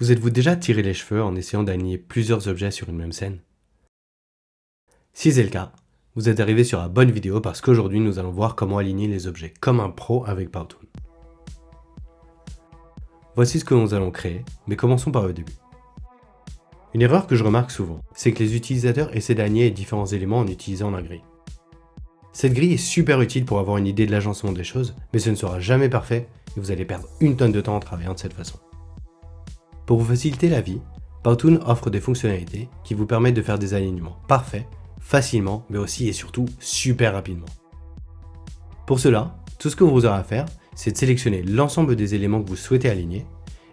Vous êtes-vous déjà tiré les cheveux en essayant d'aligner plusieurs objets sur une même scène? Si c'est le cas, vous êtes arrivé sur la bonne vidéo parce qu'aujourd'hui nous allons voir comment aligner les objets comme un pro avec Powtoon. Voici ce que nous allons créer, mais commençons par le début. Une erreur que je remarque souvent, c'est que les utilisateurs essaient d'aligner les différents éléments en utilisant la grille. Cette grille est super utile pour avoir une idée de l'agencement des choses, mais ce ne sera jamais parfait et vous allez perdre une tonne de temps en travaillant de cette façon. Pour vous faciliter la vie, Powtoon offre des fonctionnalités qui vous permettent de faire des alignements parfaits, facilement, mais aussi et surtout super rapidement. Pour cela, tout ce que vous aurez à faire, c'est de sélectionner l'ensemble des éléments que vous souhaitez aligner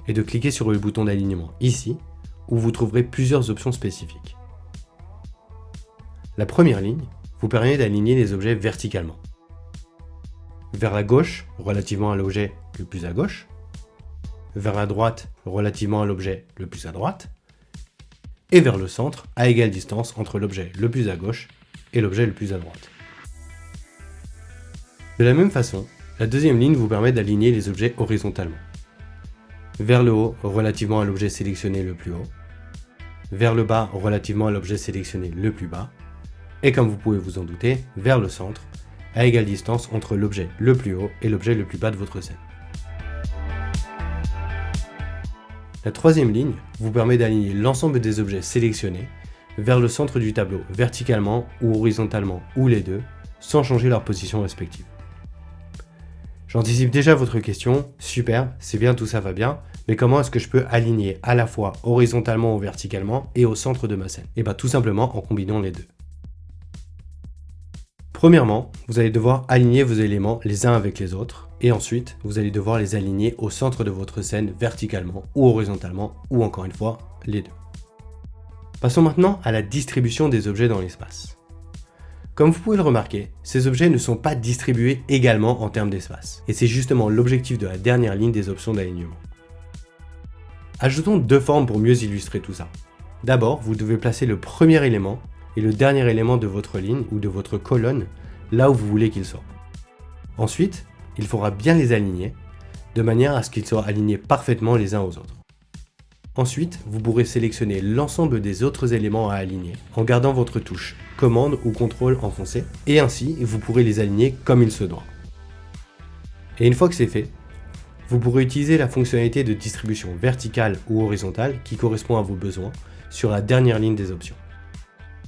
et de cliquer sur le bouton d'alignement ici, où vous trouverez plusieurs options spécifiques. La première ligne vous permet d'aligner les objets verticalement. Vers la gauche, relativement à l'objet le plus à gauche, vers la droite, relativement à l'objet le plus à droite, et vers le centre, à égale distance entre l'objet le plus à gauche et l'objet le plus à droite. De la même façon, la deuxième ligne vous permet d'aligner les objets horizontalement. Vers le haut, relativement à l'objet sélectionné le plus haut, vers le bas, relativement à l'objet sélectionné le plus bas, et comme vous pouvez vous en douter, vers le centre, à égale distance entre l'objet le plus haut et l'objet le plus bas de votre scène. La troisième ligne vous permet d'aligner l'ensemble des objets sélectionnés vers le centre du tableau verticalement ou horizontalement ou les deux, sans changer leur position respective. J'anticipe déjà votre question, super, c'est bien, tout ça va bien, mais comment est-ce que je peux aligner à la fois horizontalement ou verticalement et au centre de ma scène? Et bien tout simplement en combinant les deux. Premièrement, vous allez devoir aligner vos éléments les uns avec les autres, et ensuite, vous allez devoir les aligner au centre de votre scène verticalement ou horizontalement, ou encore une fois, les deux. Passons maintenant à la distribution des objets dans l'espace. Comme vous pouvez le remarquer, ces objets ne sont pas distribués également en termes d'espace, et c'est justement l'objectif de la dernière ligne des options d'alignement. Ajoutons deux formes pour mieux illustrer tout ça. D'abord, vous devez placer le premier élément et le dernier élément de votre ligne ou de votre colonne là où vous voulez qu'ils soient. Ensuite, il faudra bien les aligner de manière à ce qu'ils soient alignés parfaitement les uns aux autres. Ensuite, vous pourrez sélectionner l'ensemble des autres éléments à aligner en gardant votre touche commande ou contrôle enfoncée et ainsi vous pourrez les aligner comme il se doit. Et une fois que c'est fait, vous pourrez utiliser la fonctionnalité de distribution verticale ou horizontale qui correspond à vos besoins sur la dernière ligne des options.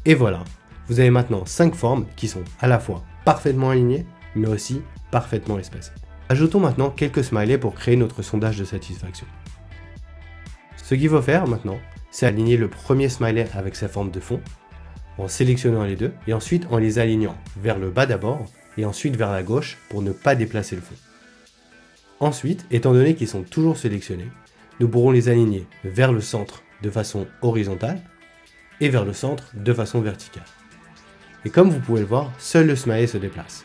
Et voilà, vous avez maintenant 5 formes qui sont à la fois parfaitement alignées, mais aussi parfaitement espacées. Ajoutons maintenant quelques smileys pour créer notre sondage de satisfaction. Ce qu'il faut faire maintenant, c'est aligner le premier smiley avec sa forme de fond, en sélectionnant les deux, et ensuite en les alignant vers le bas d'abord, et ensuite vers la gauche pour ne pas déplacer le fond. Ensuite, étant donné qu'ils sont toujours sélectionnés, nous pourrons les aligner vers le centre de façon horizontale, et vers le centre de façon verticale. Et comme vous pouvez le voir, seul le smiley se déplace.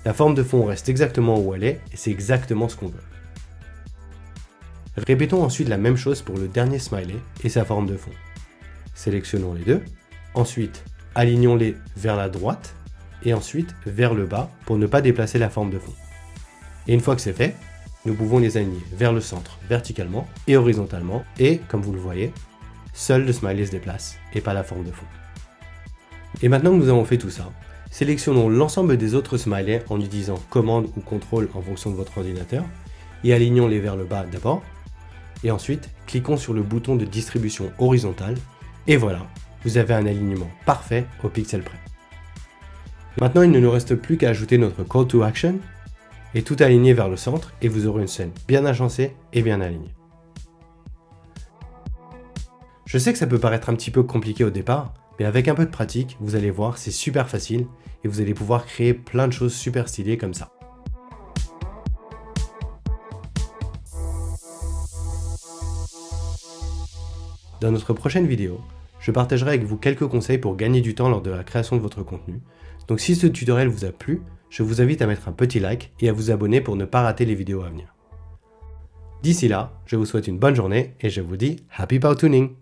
La forme de fond reste exactement où elle est, et c'est exactement ce qu'on veut. Répétons ensuite la même chose pour le dernier smiley et sa forme de fond. Sélectionnons les deux, ensuite alignons-les vers la droite, et ensuite vers le bas pour ne pas déplacer la forme de fond. Et une fois que c'est fait, nous pouvons les aligner vers le centre verticalement et horizontalement, et comme vous le voyez, seul le smiley se déplace et pas la forme de fond. Et maintenant que nous avons fait tout ça, sélectionnons l'ensemble des autres smileys en utilisant commande ou contrôle en fonction de votre ordinateur et alignons-les vers le bas d'abord. Et ensuite, cliquons sur le bouton de distribution horizontale et voilà, vous avez un alignement parfait au pixel près. Maintenant, il ne nous reste plus qu'à ajouter notre call to action et tout aligner vers le centre et vous aurez une scène bien agencée et bien alignée. Je sais que ça peut paraître un petit peu compliqué au départ, mais avec un peu de pratique, vous allez voir, c'est super facile et vous allez pouvoir créer plein de choses super stylées comme ça. Dans notre prochaine vidéo, je partagerai avec vous quelques conseils pour gagner du temps lors de la création de votre contenu. Donc si ce tutoriel vous a plu, je vous invite à mettre un petit like et à vous abonner pour ne pas rater les vidéos à venir. D'ici là, je vous souhaite une bonne journée et je vous dis Happy Powtooning!